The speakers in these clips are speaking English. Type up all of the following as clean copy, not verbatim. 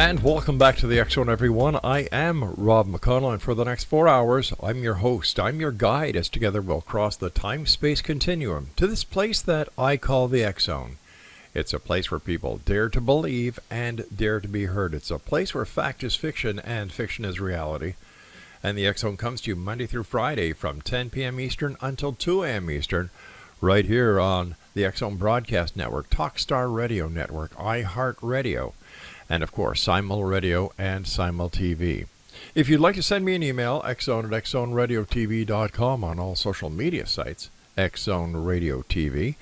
And welcome back to the X Zone, everyone. I am Rob McConnell, and for the next 4 hours, I'm your host. I'm your guide as together we'll cross the time-space continuum to this place that I call the X Zone. It's a place where people dare to believe and dare to be heard. It's a place where fact is fiction and fiction is reality. And the X Zone comes to you Monday through Friday from 10 p.m. Eastern until 2 a.m. Eastern, right here on the X Zone Broadcast Network, Talkstar Radio Network, iHeartRadio, and of course, Simul Radio and Simul TV. If you'd like to send me an email, xzone@xzoneradiotv.com, on all social media sites, Xzone Radio TV.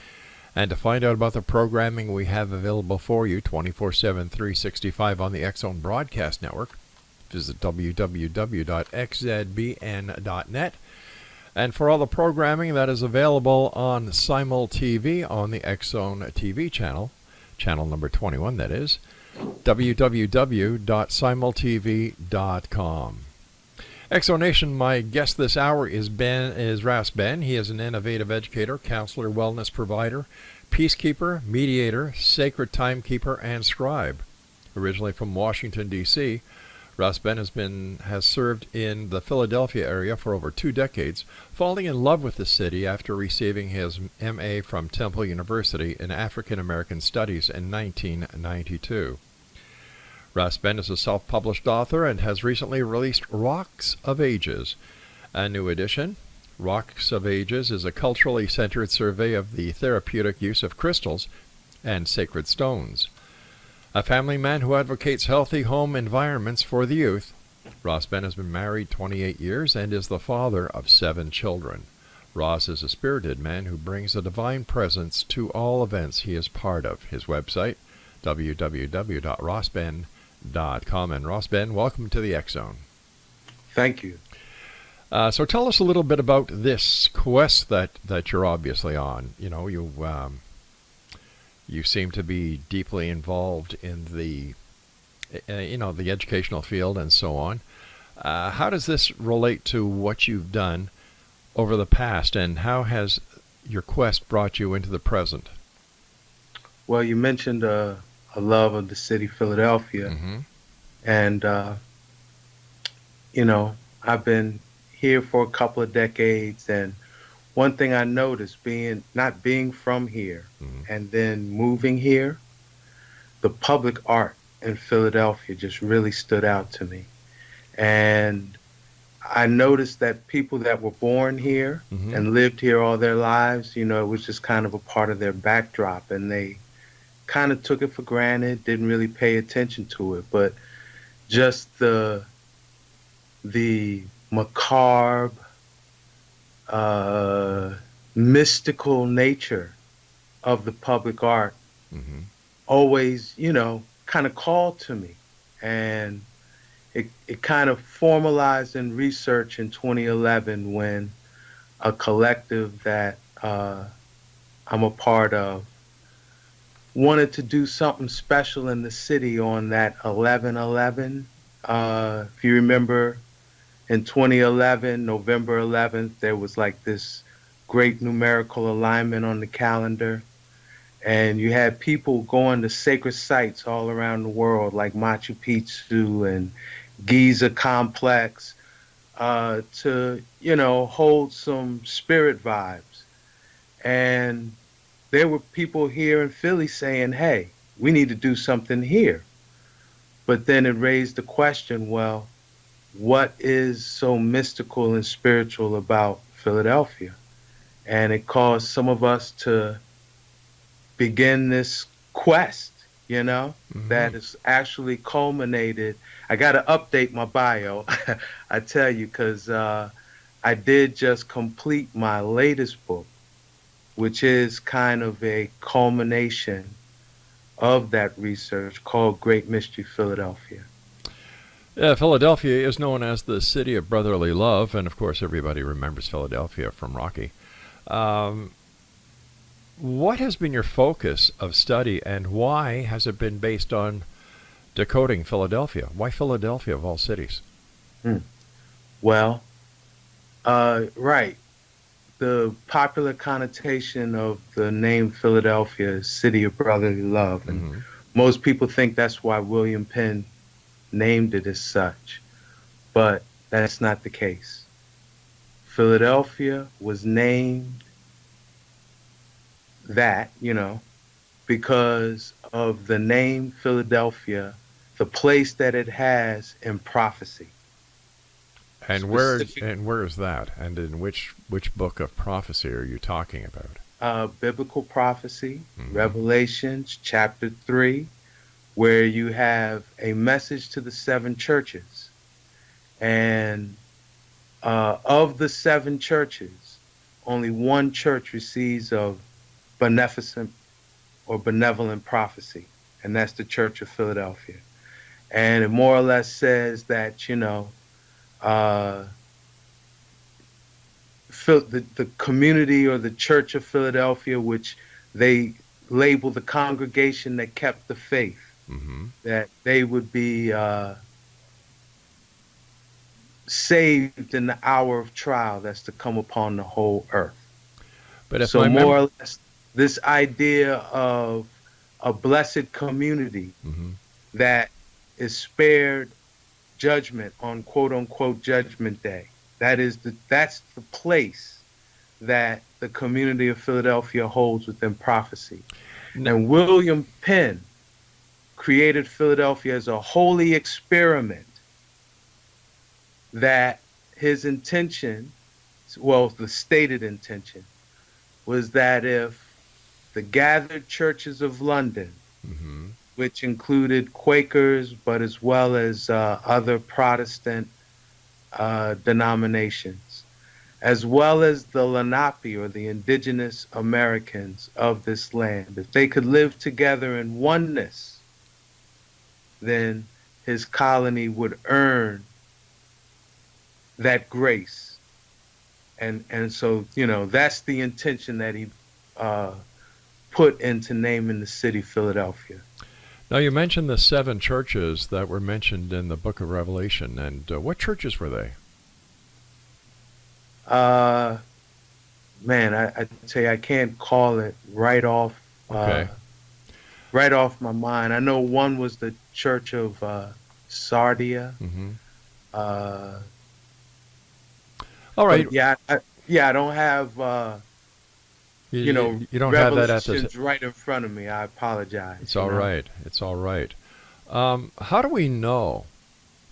And to find out about the programming we have available for you 24/7, 365 on the X Zone Broadcast Network, visit www.xzbn.net. And for all the programming that is available on Simul TV on the X Zone TV channel, channel number 21 that is, www.simultv.com. Exonation, my guest this hour is Ras Ben. He is an innovative educator, counselor, wellness provider, peacekeeper, mediator, sacred timekeeper, and scribe. Originally from Washington, D.C., Ras Ben has served in the Philadelphia area for over 2 decades, falling in love with the city after receiving his M.A. from Temple University in African American Studies in 1992. Ras Ben is a self-published author and has recently released Rocks of Ages, a new edition. Rocks of Ages is a culturally centered survey of the therapeutic use of crystals and sacred stones. A family man who advocates healthy home environments for the youth, Ras Ben has been married 28 years and is the father of 7 children. Ras is a spirited man who brings a divine presence to all events he is part of. His website, www.rasben.com. And Ras Ben, welcome to the X Zone. Thank you. So tell us a little bit about this quest that you're obviously on. You know, you seem to be deeply involved in the the educational field and so on. How does this relate to what you've done over the past, and how has your quest brought you into the present? Well, you mentioned a love of the city, Philadelphia. Mm-hmm. And, I've been here for a couple of decades. And one thing I noticed, not being from here, Mm-hmm. and then moving here, the public art in Philadelphia just really stood out to me. And I noticed that people that were born here Mm-hmm. and lived here all their lives, it was just kind of a part of their backdrop, and they kind of took it for granted, didn't really pay attention to it. But just the macabre, mystical nature of the public art Mm-hmm. always, kind of called to me. And it kind of formalized in research in 2011 when a collective that I'm a part of wanted to do something special in the city on that 11/11. If you remember, in 2011, November 11th, there was like this great numerical alignment on the calendar. And you had people going to sacred sites all around the world, like Machu Picchu and Giza Complex, to, hold some spirit vibes. And there were people here in Philly saying, hey, we need to do something here. But then it raised the question, well, what is so mystical and spiritual about Philadelphia? And it caused some of us to begin this quest, Mm-hmm. that is actually culminated. I got to update my bio, I tell you, because I did just complete my latest book, which is kind of a culmination of that research, called Great Mystery Philadelphia. Yeah, Philadelphia is known as the city of brotherly love, and of course everybody remembers Philadelphia from Rocky. What has been your focus of study, and why has it been based on decoding Philadelphia? Why Philadelphia of all cities? Well, right. The popular connotation of the name Philadelphia is city of brotherly love. And Mm-hmm. most people think that's why William Penn named it as such, but that's not the case. Philadelphia was named that, because of the name Philadelphia, the place that it has in prophecy. And where is that? And in which book of prophecy are you talking about? Biblical prophecy, Revelations chapter 3, where you have a message to the 7 churches. And of the 7 churches, only one church receives of beneficent or benevolent prophecy, and that's the Church of Philadelphia. And it more or less says that, the community or the Church of Philadelphia, which they label the congregation that kept the faith, that they would be saved in the hour of trial that's to come upon the whole earth. But if so more or less, this idea of a blessed community that is spared judgment on quote unquote Judgment Day. That's the place that the community of Philadelphia holds within prophecy. And William Penn created Philadelphia as a holy experiment that his intention, the stated intention, was that if the gathered churches of London, which included Quakers, but as well as other Protestant denominations, as well as the Lenape or the indigenous Americans of this land, if they could live together in oneness, then his colony would earn that grace. And so, that's the intention that he put into naming the city Philadelphia. Now, you mentioned the 7 churches that were mentioned in the book of Revelation, and what churches were they? Man, I tell you, I can't call it right off my mind. I know one was the Church of Sardia. All right. I don't have you don't have that at the right in front of me. I apologize. It's all right. It's all right. How do we know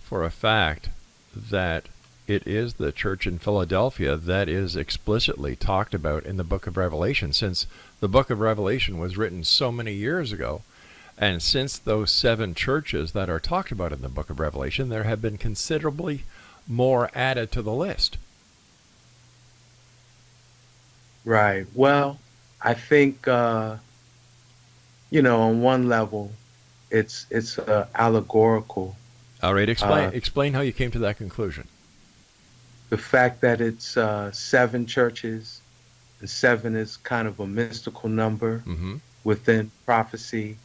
for a fact that it is the church in Philadelphia that is explicitly talked about in the book of Revelation, since the book of Revelation was written so many years ago, and since those 7 churches that are talked about in the book of Revelation, there have been considerably more added to the list? Right. Well, I think, on one level, it's allegorical. All right. Explain how you came to that conclusion. The fact that it's 7 churches, and 7 is kind of a mystical number within prophecy.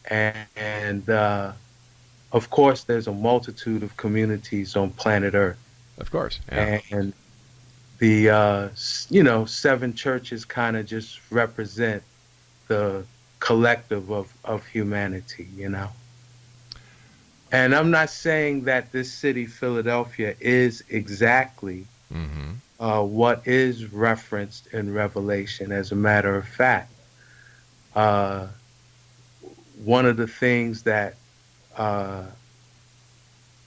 And of course, there's a multitude of communities on planet Earth. Of course. Yeah. And the 7 churches kind of just represent the collective of humanity, And I'm not saying that this city, Philadelphia, is exactly what is referenced in Revelation. As a matter of fact, one of the things that I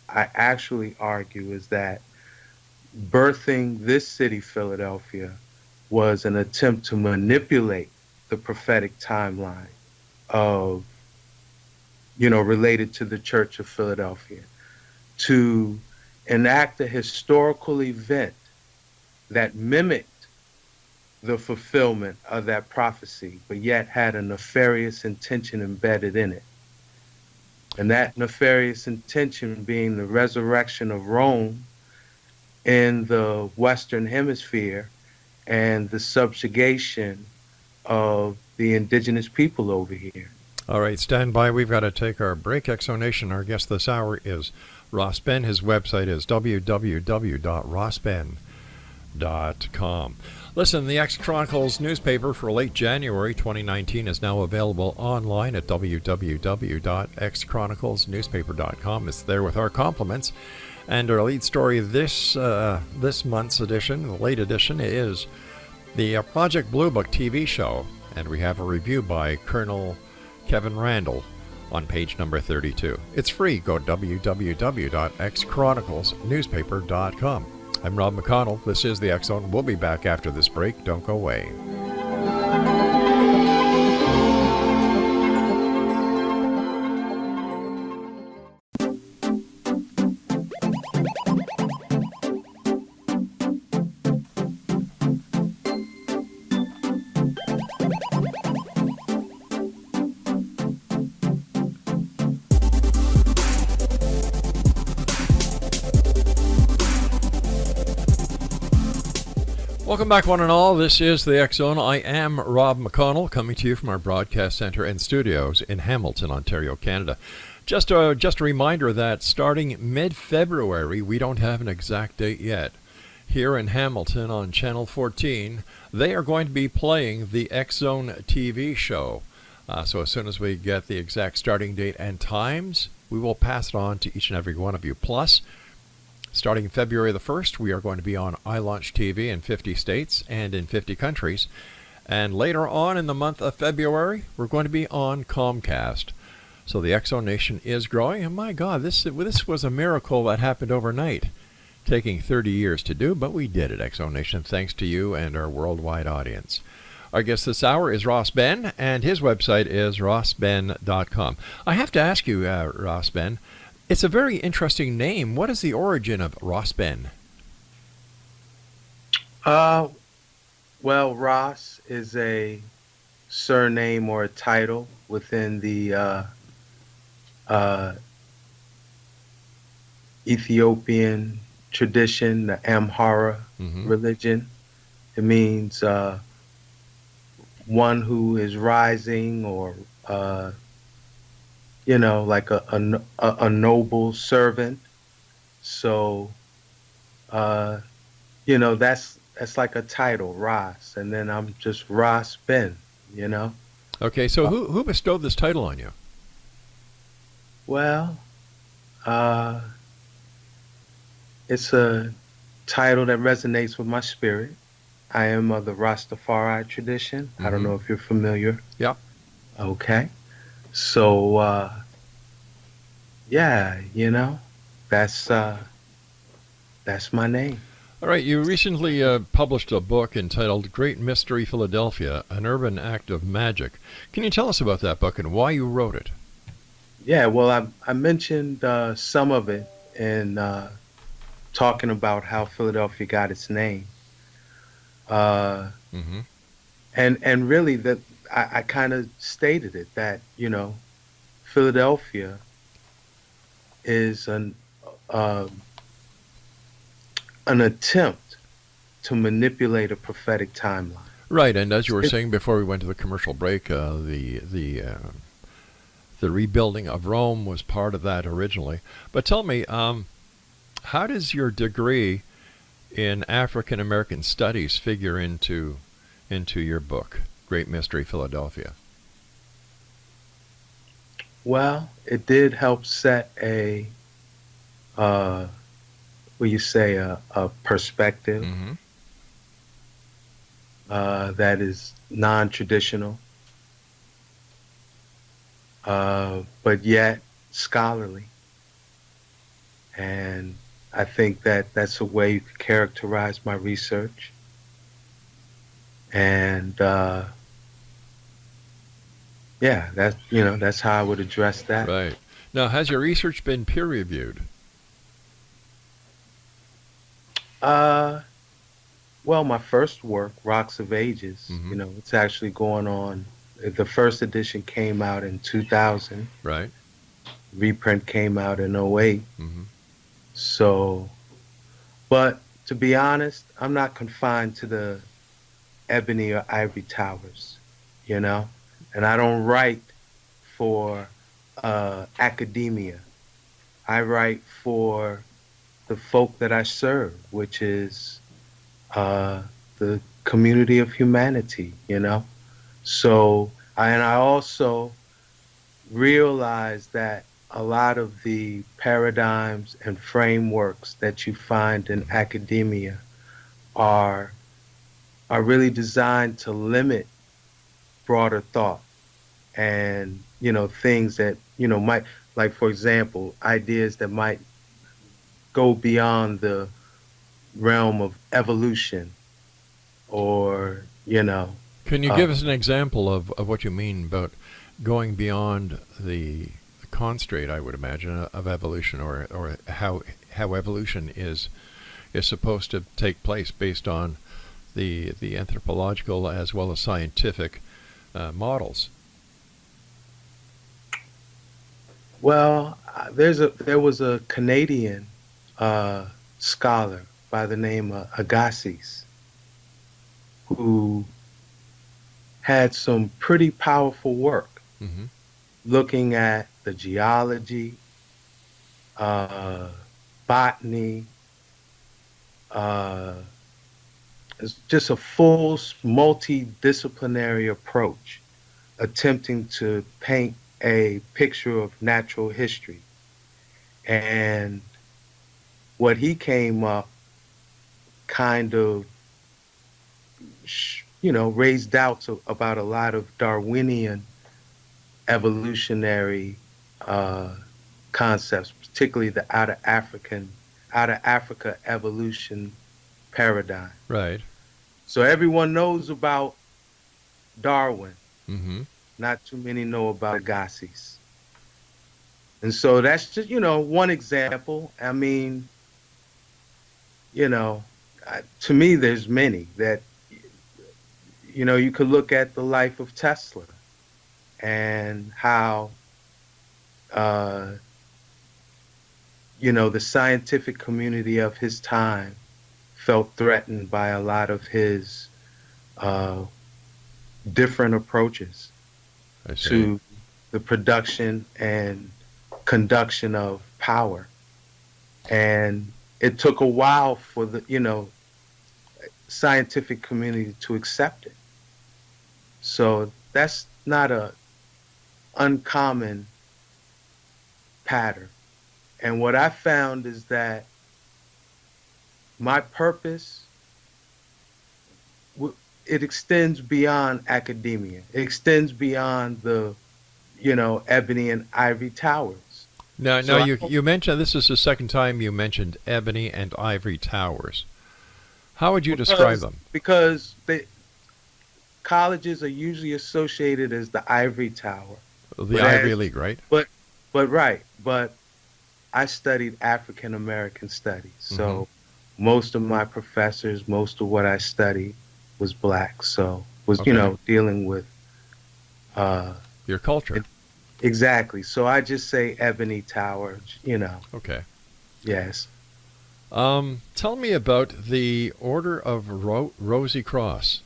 actually argue is that birthing this city, Philadelphia, was an attempt to manipulate the prophetic timeline of, related to the Church of Philadelphia, to enact a historical event that mimicked the fulfillment of that prophecy, but yet had a nefarious intention embedded in it. And that nefarious intention being the resurrection of Rome in the Western Hemisphere and the subjugation of the indigenous people over here. All right, stand by. We've got to take our break. Exonation, our guest this hour is Ras Ben. His website is www.rasben.com. Listen, the X Chronicles newspaper for late January 2019 is now available online at www.xchroniclesnewspaper.com. It's there with our compliments. And our lead story this month's edition, the late edition, is the Project Blue Book TV show. And we have a review by Colonel Kevin Randall on page number 32. It's free. Go to www.xchroniclesnewspaper.com. I'm Rob McConnell. This is the X Zone. We'll be back after this break. Don't go away. Welcome back, one and all. This is the X Zone. I am Rob McConnell, coming to you from our broadcast center and studios in Hamilton, Ontario, Canada. Just a reminder that starting mid-February, we don't have an exact date yet. Here in Hamilton on Channel 14, they are going to be playing the X Zone TV show. So as soon as we get the exact starting date and times, we will pass it on to each and every one of you. Plus, starting February the 1st, we are going to be on iLaunch TV in 50 states and in 50 countries. And later on in the month of February, we're going to be on Comcast. So the X Zone Nation is growing. And my God, this was a miracle that happened overnight, taking 30 years to do, but we did it, X Zone Nation, thanks to you and our worldwide audience. Our guest this hour is Ras Ben, and his website is rasben.com. I have to ask you, Ras Ben, it's a very interesting name. What is the origin of Ras Ben? Well, Ras is a surname or a title within the Ethiopian tradition, the Amhara religion. It means one who is rising, or like a noble servant. So, that's like a title, Ras, and then I'm just Ras Ben, Okay, so who bestowed this title on you? Well, it's a title that resonates with my spirit. I am of the Rastafari tradition. I don't know if you're familiar. Yeah. Okay. So, that's my name. All right, you recently published a book entitled Great Mystery Philadelphia, An Urban Act of Magic. Can you tell us about that book and why you wrote it? Yeah, well, I mentioned some of it in talking about how Philadelphia got its name. And really that I kind of stated it, that, Philadelphia is an attempt to manipulate a prophetic timeline. Right, and as you were saying before we went to the commercial break, the rebuilding of Rome was part of that originally. But tell me, how does your degree in African American Studies figure into your book, Great Mystery Philadelphia? Well, it did help set a perspective that is non-traditional, but yet scholarly. And I think that that's a way you could characterize my research. And that's how I would address that. Right. Now, has your research been peer reviewed? Well, my first work, Rocks of Ages, it's actually going on. The first edition came out in 2000. Right. Reprint came out in 2008. So, but to be honest, I'm not confined to the ebony or ivory towers, and I don't write for academia. I write for the folk that I serve, which is uh, the community of humanity, you know? So, and I also realized that a lot of the paradigms and frameworks that you find in Hmm. academia are are really designed to limit broader thought and things that might, like, for example, ideas that might go beyond the realm of evolution, or Can you uh, give us an example of what you mean about going beyond the constraint, I would imagine, of evolution, or how evolution is supposed to take place based on the anthropological as well as scientific models? well, there was a Canadian uh, scholar by the name of Agassiz who had some pretty powerful work Hmm. looking at the geology, uh, botany, uh, it's just a full multidisciplinary approach attempting to paint a picture of natural history. And what he came up kind of, raised doubts about a lot of Darwinian evolutionary uh, concepts, particularly the out of Africa evolution paradigm. Right. So everyone knows about Darwin. Hmm. Not too many know about Agassiz. And so that's just, one example. I mean, you know, to me, there's many that, you could look at the life of Tesla and how, uh, the scientific community of his time felt threatened by a lot of his uh, different approaches I see. to the production and conduction of power. And it took a while for the, scientific community to accept it. So that's not a uncommon pattern. And what I found is that my purpose, it extends beyond academia. It extends beyond the, ebony and ivory towers. Now So I you mentioned this is the second time you mentioned ebony and ivory towers. How would you describe because them? because the colleges are usually associated as the ivory tower, The but Ivory as League, right? but but right, but I studied African American studies. Hmm. So most of my professors, most of what I studied was black. So was, Okay. dealing with uh Your culture. it, exactly. So I just say Ebony Tower, Okay. yes. Tell me about the Order of Rosy Cross.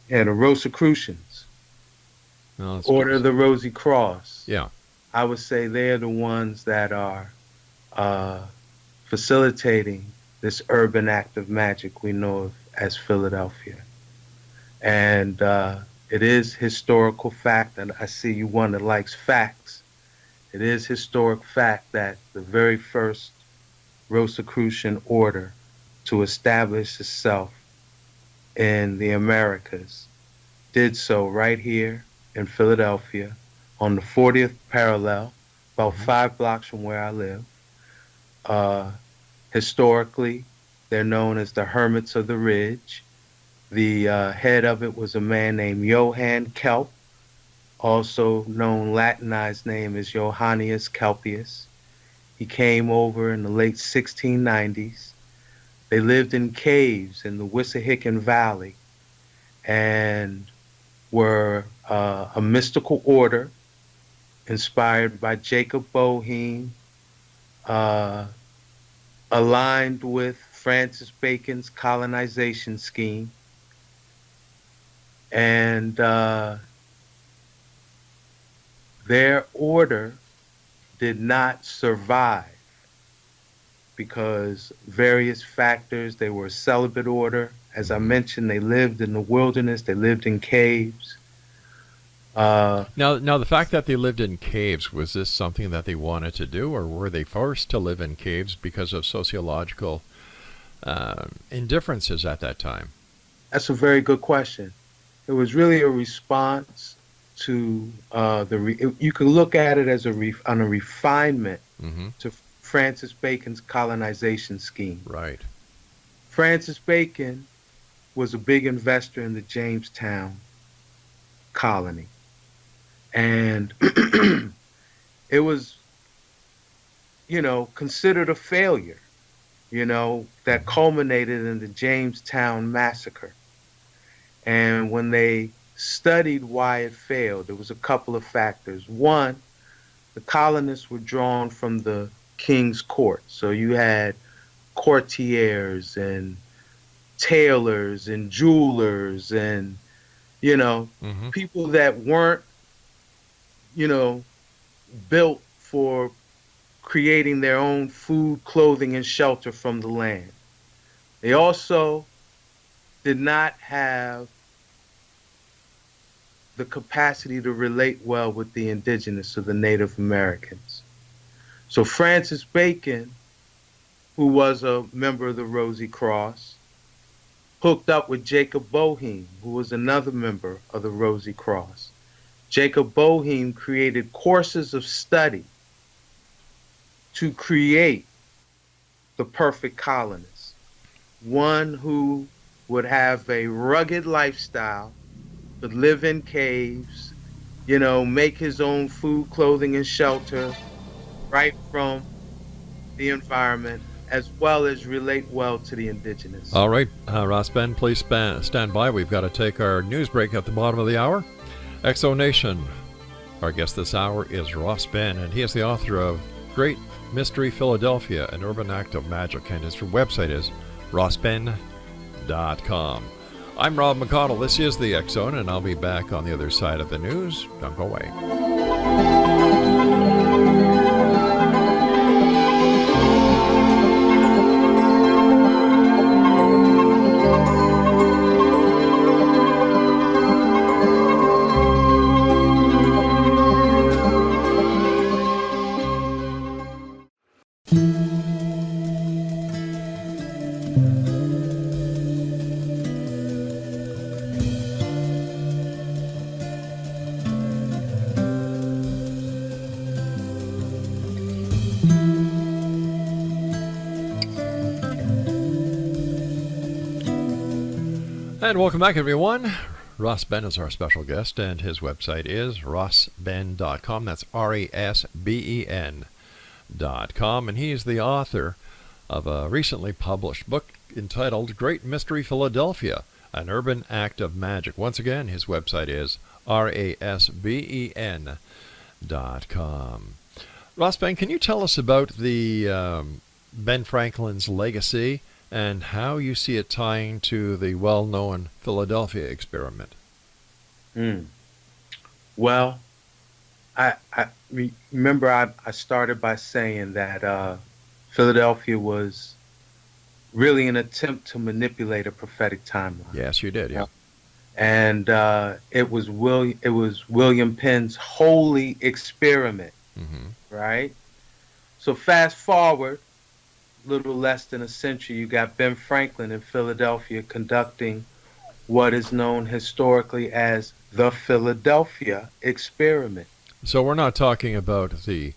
And the Rosicrucians, No, Order of the Rosy Cross. yeah. I would say they're the ones that are uh facilitating this urban act of magic we know of as Philadelphia. And it is historical fact, and I see you one that likes facts. It is historic fact that the very first Rosicrucian order to establish itself in the Americas did so right here in Philadelphia on the 40th parallel, about Hmm. 5 blocks from where I live. Uh, Historically, they're known as the Hermits of the Ridge. The head of it was a man named Johann Kelp, also known Latinized name as Johannius Kelpius. He came over in the late 1690s. They lived in caves in the Wissahickon Valley and were a mystical order inspired by Jacob Boehme, uh, aligned with Francis Bacon's colonization scheme. And their order did not survive because various factors. They were a celibate order. As I mentioned, they lived in the wilderness. They lived in caves. Now, the fact that they lived in caves, was this something that they wanted to do, or were they forced to live in caves because of sociological indifferences at that time? That's a very good question. It was really a response to you can look at it as on a refinement Mm-hmm. to Francis Bacon's colonization scheme. Right. Francis Bacon was a big investor in the Jamestown colony. And it was, considered a failure, that culminated in the Jamestown massacre. And when they studied why it failed, there was a couple of factors. One, the colonists were drawn from the king's court. So you had courtiers and tailors and jewelers and, Mm-hmm. people that weren't, built for creating their own food, clothing, and shelter from the land. They also did not have the capacity to relate well with the indigenous or the Native Americans. So Francis Bacon, who was a member of the Rosy Cross, hooked up with Jacob Boehme, who was another member of the Rosy Cross. Jacob Boehme created courses of study to create the perfect colonist, one who would have a rugged lifestyle, would live in caves, make his own food, clothing, and shelter right from the environment, as well as relate well to the indigenous. All right, Ras Ben, please stand by. We've got to take our news break at the bottom of the hour. XO Nation, our guest this hour is Ras Ben, and he is the author of Great Mystery Philadelphia, an urban act of magic, and his website is rasben.com. I'm Rob McConnell. This is the X Zone, and I'll be back on the other side of the news. Don't go away. And welcome back, everyone. Ras Ben is our special guest, and his website is rasben.com. That's RASBEN.com. And he is the author of a recently published book entitled Great Mystery Philadelphia, an urban act of magic. Once again, his website is RASBEN.com. Ras Ben, can you tell us about the Ben Franklin's legacy and how you see it tying to the well-known Philadelphia experiment? Well, I remember I started by saying that Philadelphia was really an attempt to manipulate a prophetic timeline. Yes, you did, yeah. And it was William Penn's holy experiment, right? So fast forward little less than a century, you got Ben Franklin in Philadelphia conducting what is known historically as the Philadelphia experiment. So we're not talking about the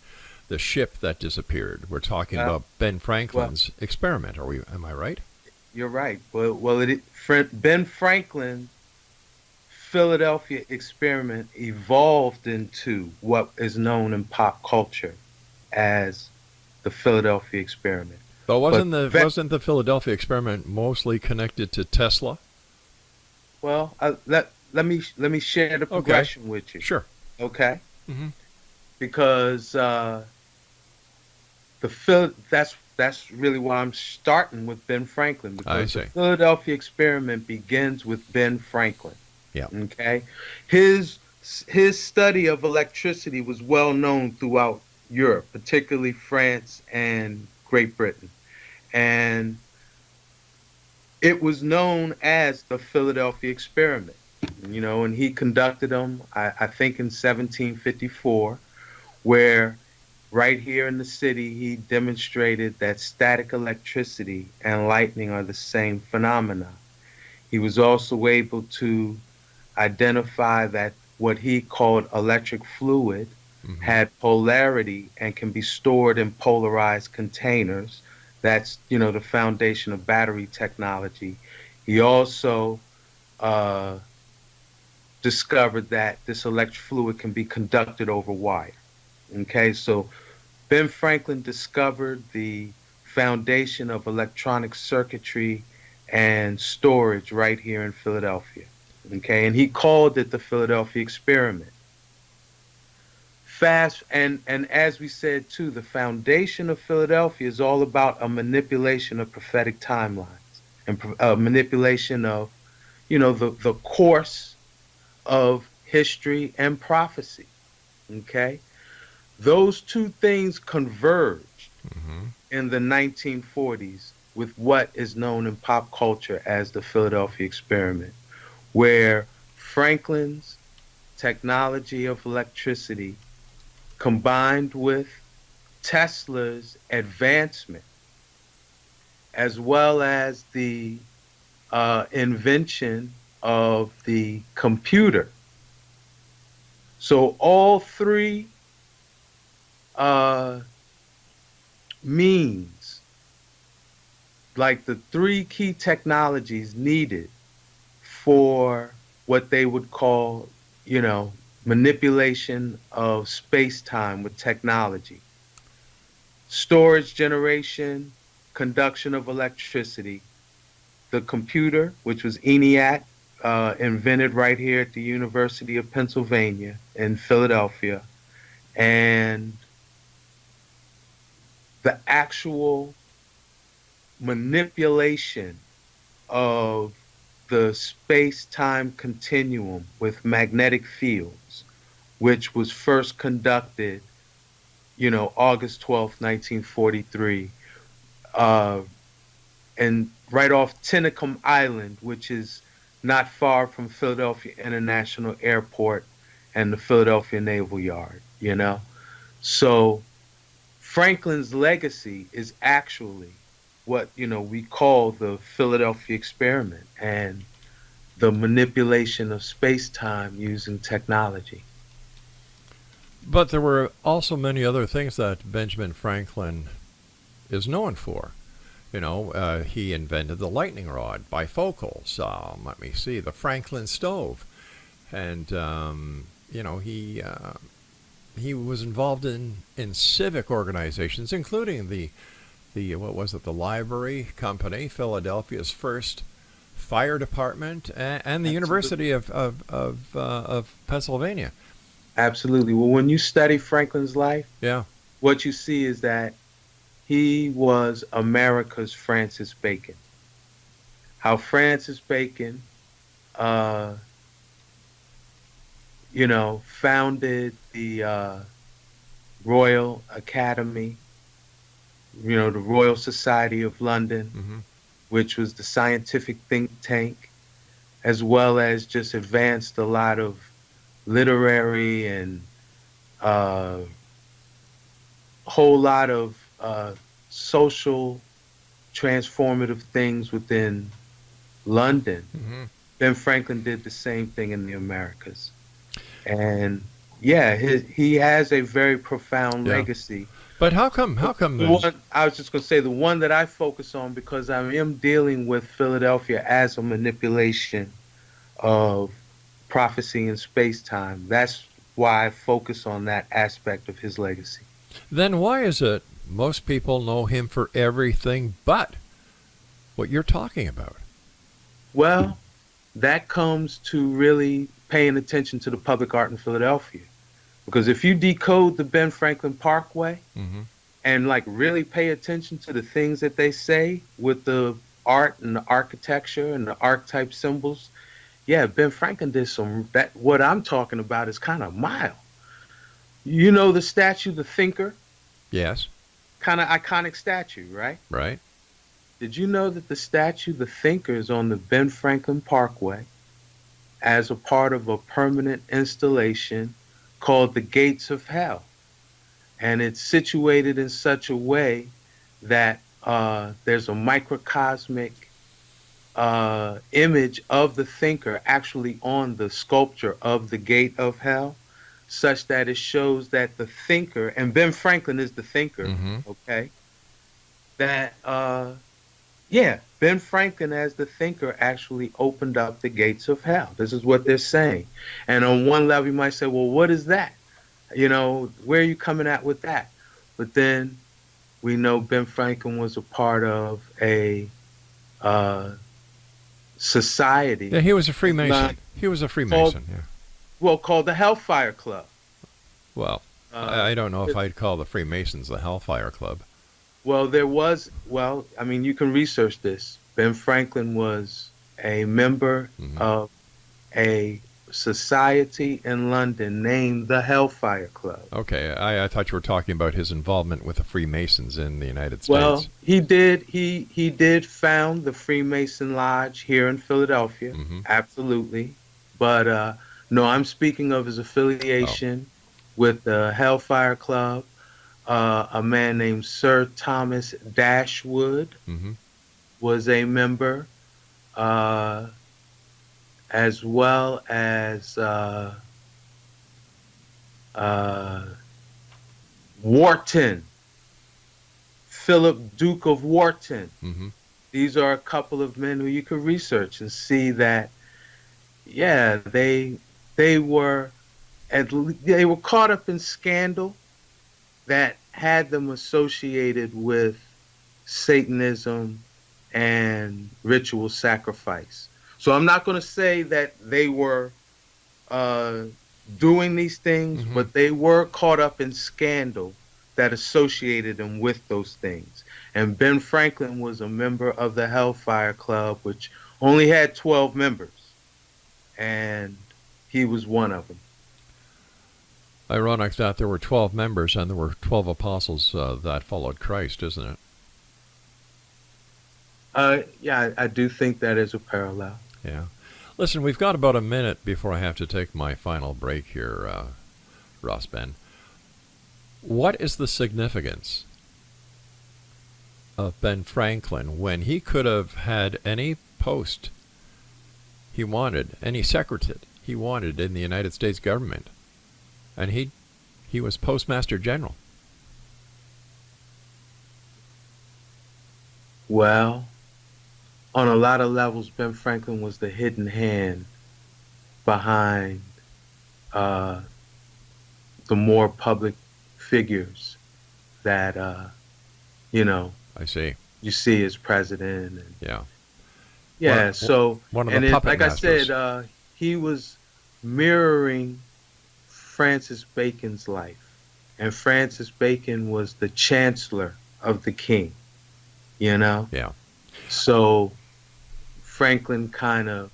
ship that disappeared. We're talking about Ben Franklin's experiment. Am I right? You're right. Ben Franklin's Philadelphia experiment evolved into what is known in pop culture as the Philadelphia experiment. But wasn't the Philadelphia experiment mostly connected to Tesla? Well, let me share the progression with you. Sure. Okay. Because that's really why I'm starting with Ben Franklin, because the Philadelphia experiment begins with Ben Franklin. Yeah. Okay. His study of electricity was well known throughout Europe, particularly France and Great Britain. And it was known as the Philadelphia experiment, and he conducted them, I think, in 1754, where right here in the city, he demonstrated that static electricity and lightning are the same phenomena. He was also able to identify that what he called electric fluid Hmm. had polarity and can be stored in polarized containers. That's, the foundation of battery technology. He also uh, discovered that this electric fluid can be conducted over wire. Okay, so Ben Franklin discovered the foundation of electronic circuitry and storage right here in Philadelphia. Okay, and he called it the Philadelphia experiment. Fast and as we said too, the foundation of Philadelphia is all about a manipulation of prophetic timelines and manipulation of, the course of history and prophecy. Okay, those two things converged Hmm. in the 1940s with what is known in pop culture as the Philadelphia experiment, where Franklin's technology of electricity combined with Tesla's advancement, as well as the invention of the computer. So all three uh, means, like the three key technologies needed for what they would call, manipulation of space time with technology, storage generation, conduction of electricity, the computer, which was ENIAC, invented right here at the University of Pennsylvania in Philadelphia, and the actual manipulation of the space-time continuum with magnetic fields, which was first conducted, August 12th, 1943, uh, and right off Tinicum Island, which is not far from Philadelphia International Airport and the Philadelphia Naval Yard. So Franklin's legacy is actually what, we call the Philadelphia experiment and the manipulation of space-time using technology. But there were also many other things that Benjamin Franklin is known for. He invented the lightning rod, bifocals. Let me see, the Franklin stove, and he was involved in civic organizations, including the what was it, the Library Company, Philadelphia's first fire department, and the Absolutely. University of Pennsylvania. Absolutely. Well, when you study Franklin's life, Yeah. what you see is that he was America's Francis Bacon. How Francis Bacon, uh, founded the Royal Academy, the Royal Society of London, Hmm. which was the scientific think tank, as well as just advanced a lot of literary and a whole lot of social transformative things within London. Hmm. Ben Franklin did the same thing in the Americas. And yeah, he has a very profound Yeah. legacy. But how come? How come The there's? one I was just going to say, the one that I focus on, because I am dealing with Philadelphia as a manipulation of prophecy and space time. That's why I focus on that aspect of his legacy. Then why is it most people know him for everything but what you're talking about? Well, that comes to really paying attention to the public art in Philadelphia. Because if you decode the Ben Franklin Parkway Hmm. and like really pay attention to the things that they say with the art and the architecture and the archetype symbols, yeah, Ben Franklin did some that what I'm talking about is kind of mild. You know the statue, the thinker, Yes. kind of iconic statue, right? Right. Did you know that the statue, the Thinker, is on the Ben Franklin Parkway as a part of a permanent installation called the Gates of Hell? And it's situated in such a way that there's a microcosmic image of the Thinker actually on the sculpture of the Gate of Hell, such that it shows that the Thinker, and Ben Franklin is the Thinker, Mm-hmm. okay, that yeah, Ben Franklin as the Thinker actually opened up the gates of hell. This is what they're saying. And on one level, you might say, well, what is that? You know, where are you coming at with that? But then we know Ben Franklin was a part of a society. Yeah, he was a Freemason. He was a Freemason, yeah. Well, called the Hellfire Club. Well, I don't know if I'd call the Freemasons the Hellfire Club. Well, I mean, you can research this. Ben Franklin was a member of a society in London named the Hellfire Club. Okay, I thought you were talking about his involvement with the Freemasons in the United States. Well, he did found the Freemason Lodge here in Philadelphia, absolutely. But no, I'm speaking of his affiliation with the Hellfire Club. A man named Sir Thomas Dashwood was a member, as well as Wharton, Philip, Duke of Wharton. These are a couple of men who you could research and see that, yeah, they were caught up in scandal that had them associated with Satanism and ritual sacrifice. So I'm not going to say that they were doing these things, but they were caught up in scandal that associated them with those things. And Ben Franklin was a member of the Hellfire Club, which only had 12 members, and he was one of them. Ironic that there were 12 members and there were 12 apostles that followed Christ, isn't it? Yeah, I do think that is a parallel. Yeah. Listen, we've got about a minute before I have to take my final break here, Ras Ben. What is the significance of Ben Franklin when he could have had any post he wanted, any secretary he wanted in the United States government? And he was Postmaster General. Well, on a lot of levels, Ben Franklin was the hidden hand behind the more public figures that, I see. You see as president. And, yeah. Yeah, one of the puppet masters. I said, he was mirroring Francis Bacon's life, and Francis Bacon was the chancellor of the king, Yeah. So Franklin kind of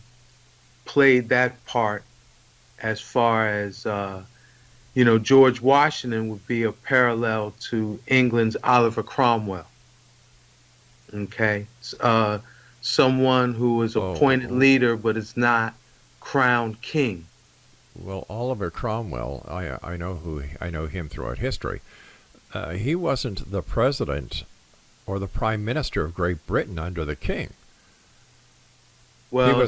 played that part as far as, George Washington would be a parallel to England's Oliver Cromwell. Okay. Someone who is appointed leader but is not crowned king. Well, Oliver Cromwell, I know him throughout history. He wasn't the president or the prime minister of Great Britain under the king. Well,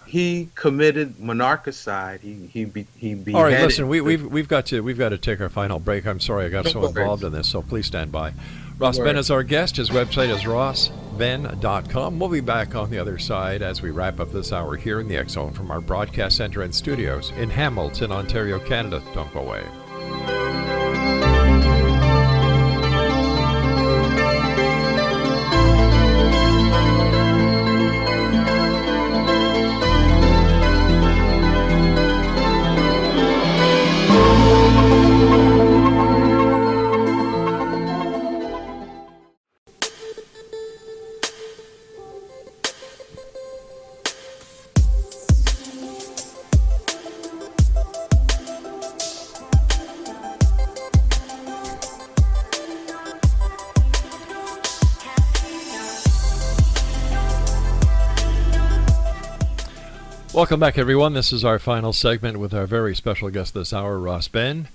he committed monarchicide. He beheaded. All right, listen, we've got to take our final break. I'm sorry I got so involved in this, so please stand by. Ras Ben is our guest. His website is rasben.com. We'll be back on the other side as we wrap up this hour here in the X Zone from our broadcast center and studios in Hamilton, Ontario, Canada. Don't go away. Welcome back, everyone. This is our final segment with our very special guest this hour, Ras Ben.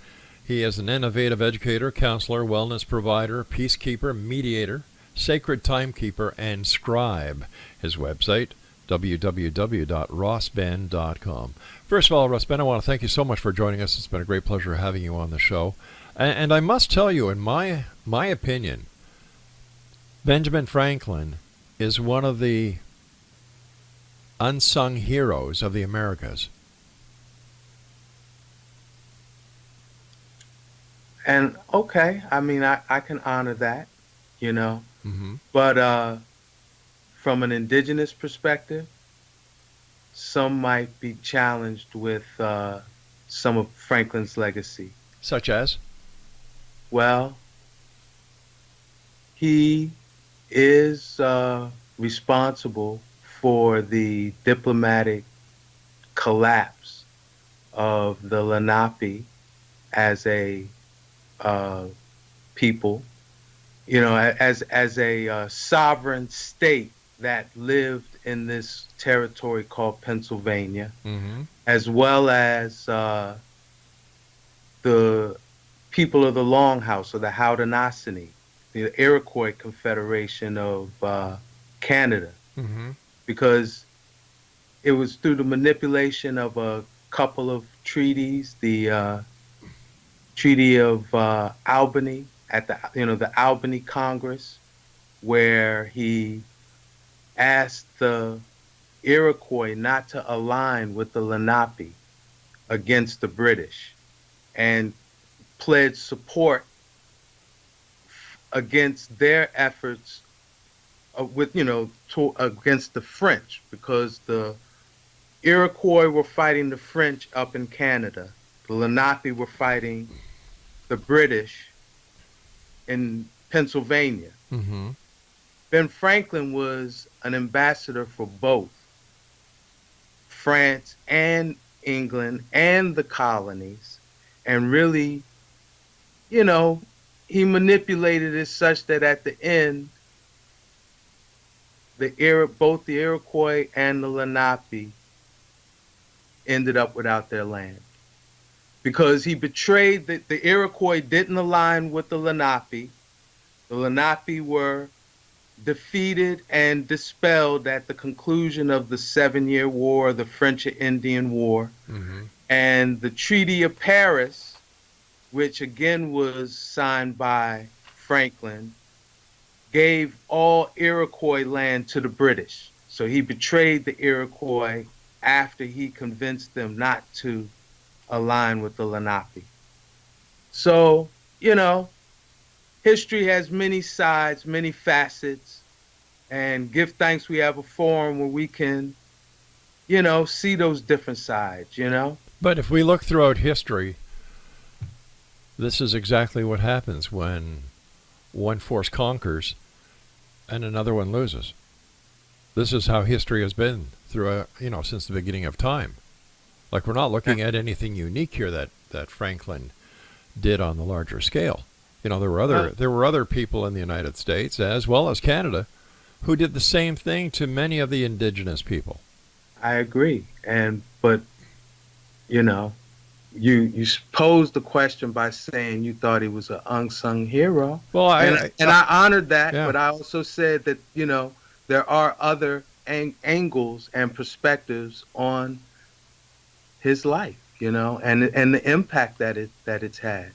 He is an innovative educator, counselor, wellness provider, peacekeeper, mediator, sacred timekeeper, and scribe. His website, www.rasben.com. First of all, Ras Ben, I want to thank you so much for joining us. It's been a great pleasure having you on the show. And I must tell you, in my opinion, Benjamin Franklin is one of the unsung heroes of the Americas. And okay, I mean, I can honor that, you know. Mm-hmm. But from an indigenous perspective, some might be challenged with some of Franklin's legacy. Such as? Well, he is responsible for the diplomatic collapse of the Lenape as a people, you know, as a sovereign state that lived in this territory called Pennsylvania, Mm-hmm. as well as the people of the Longhouse, or the Haudenosaunee, the Iroquois Confederation of Canada. Mm-hmm. Because it was through the manipulation of a couple of treaties, the Treaty of Albany at the Albany Congress, where he asked the Iroquois not to align with the Lenape against the British, and pledged support against their efforts against the French, because the Iroquois were fighting the French up in Canada. The Lenape were fighting the British in Pennsylvania. Mm-hmm. Ben Franklin was an ambassador for both France and England and the colonies, and really, you know, he manipulated it such that at the end, both the Iroquois and the Lenape ended up without their land, because he betrayed that the Iroquois didn't align with the Lenape. The Lenape were defeated and dispelled at the conclusion of the 7-Year War, the French and Indian War. Mm-hmm. And the Treaty of Paris, which again was signed by Franklin, gave all Iroquois land to the British. So he betrayed the Iroquois after he convinced them not to align with the Lenape. So, you know, history has many sides, many facets, and give thanks we have a forum where we can, you know, see those different sides, you know? But if we look throughout history, this is exactly what happens when one force conquers and another one loses. This is how history has been throughout, since the beginning of time. Like, we're not looking at anything unique here that Franklin did on the larger scale. There were other people in the United States as well as Canada who did the same thing to many of the indigenous people. I agree. But you posed the question by saying you thought he was an unsung hero. Well, I honored that, yeah. But I also said that, there are other angles and perspectives on his life, and the impact that it's had,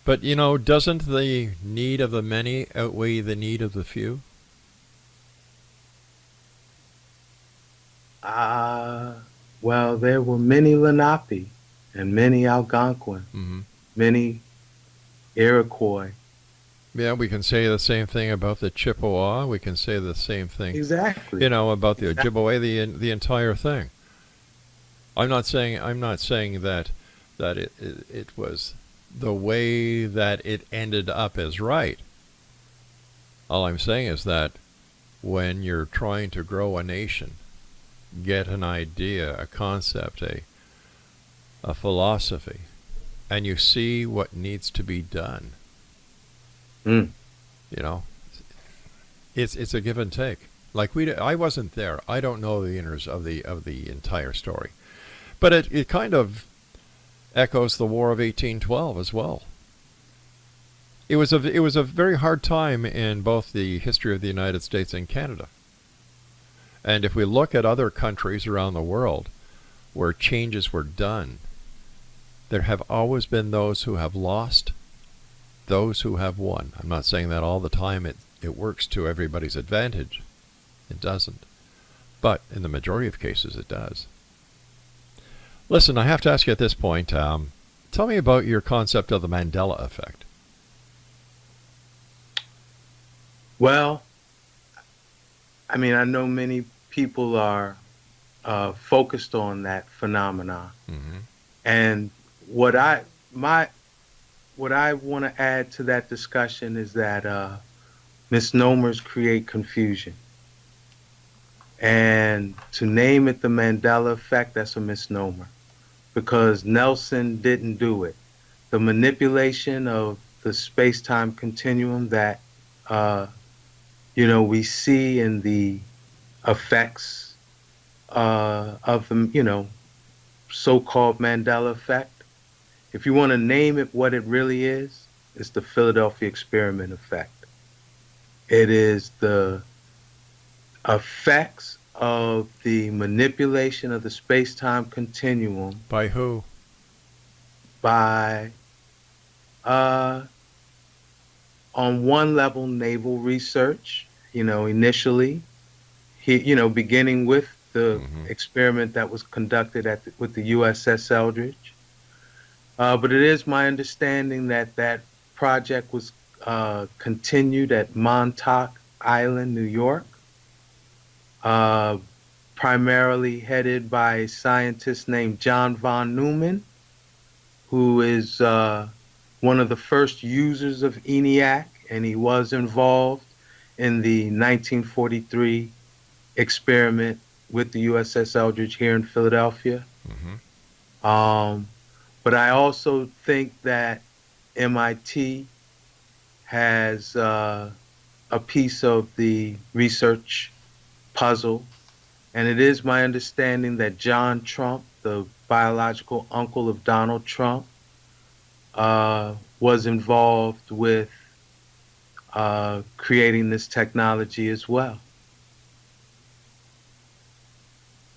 But, doesn't the need of the many outweigh the need of the few? Well, there were many Lenape and many Algonquin, mm-hmm. many Iroquois. Yeah, we can say the same thing about the Chippewa. We can say the same thing, exactly, about the Ojibwe, the entire thing. I'm not saying that it was the way that it ended up as right. All I'm saying is that when you're trying to grow a nation, get an idea, a concept, a philosophy, and you see what needs to be done, it's a give and take. Like I wasn't there. I don't know the inners of the entire story, but it kind of echoes the War of 1812 as well. It was a very hard time in both the history of the United States and Canada. And if we look at other countries around the world where changes were done, there have always been those who have lost, those who have won. I'm not saying that all the time it works to everybody's advantage. It doesn't. But in the majority of cases, it does. Listen, I have to ask you at this point, tell me about your concept of the Mandela effect. Well, I mean, I know many people are focused on that phenomenon. Mm-hmm. And what I want to add to that discussion is that misnomers create confusion. And to name it the Mandela effect, that's a misnomer, because Nelson didn't do it. The manipulation of the space-time continuum that we see in the effects of the so-called Mandela effect. If you want to name it what it really is, it's the Philadelphia experiment effect. It is the effects of the manipulation of the space-time continuum. By who? By, on one level, naval research, initially, beginning with the experiment that was conducted with the USS Eldridge. But it is my understanding that that project was continued at Montauk Island, New York, primarily headed by a scientist named John von Neumann, who is one of the first users of ENIAC, and he was involved in the 1943 experiment with the USS Eldridge here in Philadelphia. But I also think that MIT has a piece of the research puzzle, and it is my understanding that John Trump, the biological uncle of Donald Trump, was involved with creating this technology as well.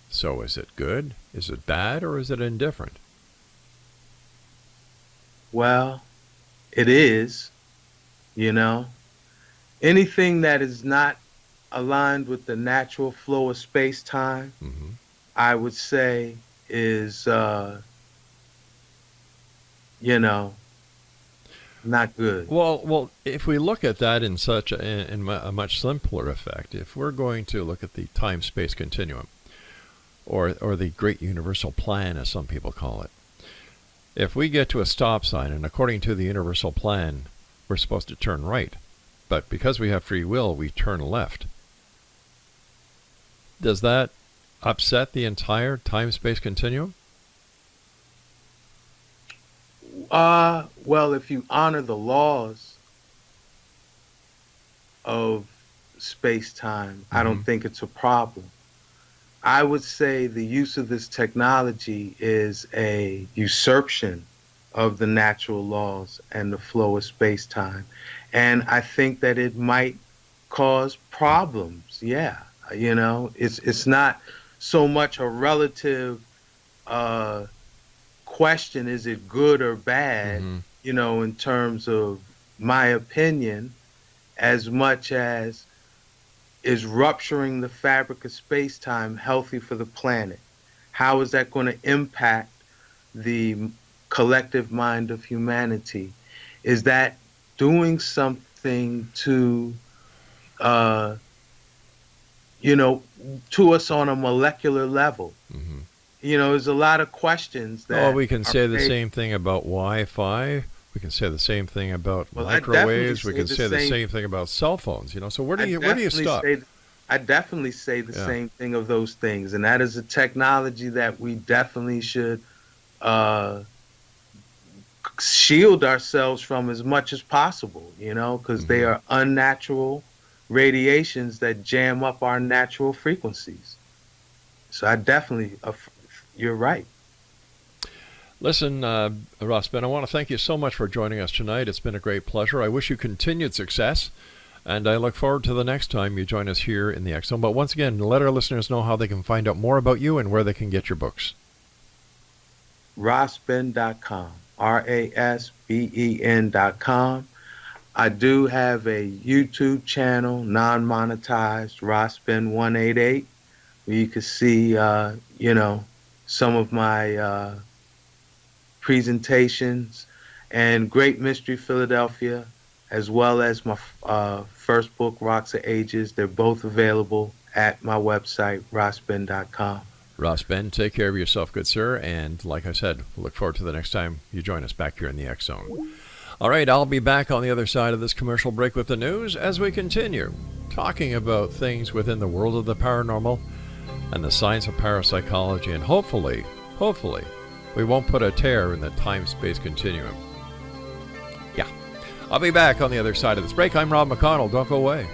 So is it good? Is it bad? Or is it indifferent? Well, it is, anything that is not aligned with the natural flow of space-time, I would say is, not good. Well, if we look at that in a much simpler effect, if we're going to look at the time-space continuum, or the Great Universal Plan, as some people call it, if we get to a stop sign, and according to the Universal Plan, we're supposed to turn right, but because we have free will, we turn left. Does that upset the entire time-space continuum? Well, if you honor the laws of space-time, I don't think it's a problem. I would say the use of this technology is a usurpation of the natural laws and the flow of space-time. And I think that it might cause problems. Yeah. It's not so much a relative question, is it good or bad, in terms of my opinion, as much as is rupturing the fabric of space-time healthy for the planet? How is that going to impact the collective mind of humanity? Is that doing something to, to us on a molecular level? There's a lot of questions that. Well, we can say the same thing about Wi-Fi. We can say the same thing about microwaves. We can say the same thing about cell phones. So where do you stop? I definitely say the same thing of those things, and that is a technology that we definitely should shield ourselves from as much as possible. Because they are unnatural radiations that jam up our natural frequencies. So I definitely, you're right. Listen, Ras Ben, I want to thank you so much for joining us tonight. It's been a great pleasure. I wish you continued success, and I look forward to the next time you join us here in the X Zone. But once again, let our listeners know how they can find out more about you and where they can get your books. RasBen.com, RASBEN.com. I do have a YouTube channel, non-monetized, Ras Ben 188, where you can see, some of my presentations, and Great Mystery Philadelphia, as well as my first book, Rocks of Ages. They're both available at my website, RasBen.com. Ras Ben, take care of yourself, good sir, and like I said, look forward to the next time you join us back here in the X Zone. All right, I'll be back on the other side of this commercial break with the news as we continue talking about things within the world of the paranormal and the science of parapsychology, and hopefully, we won't put a tear in the time-space continuum. Yeah, I'll be back on the other side of this break. I'm Rob McConnell. Don't go away.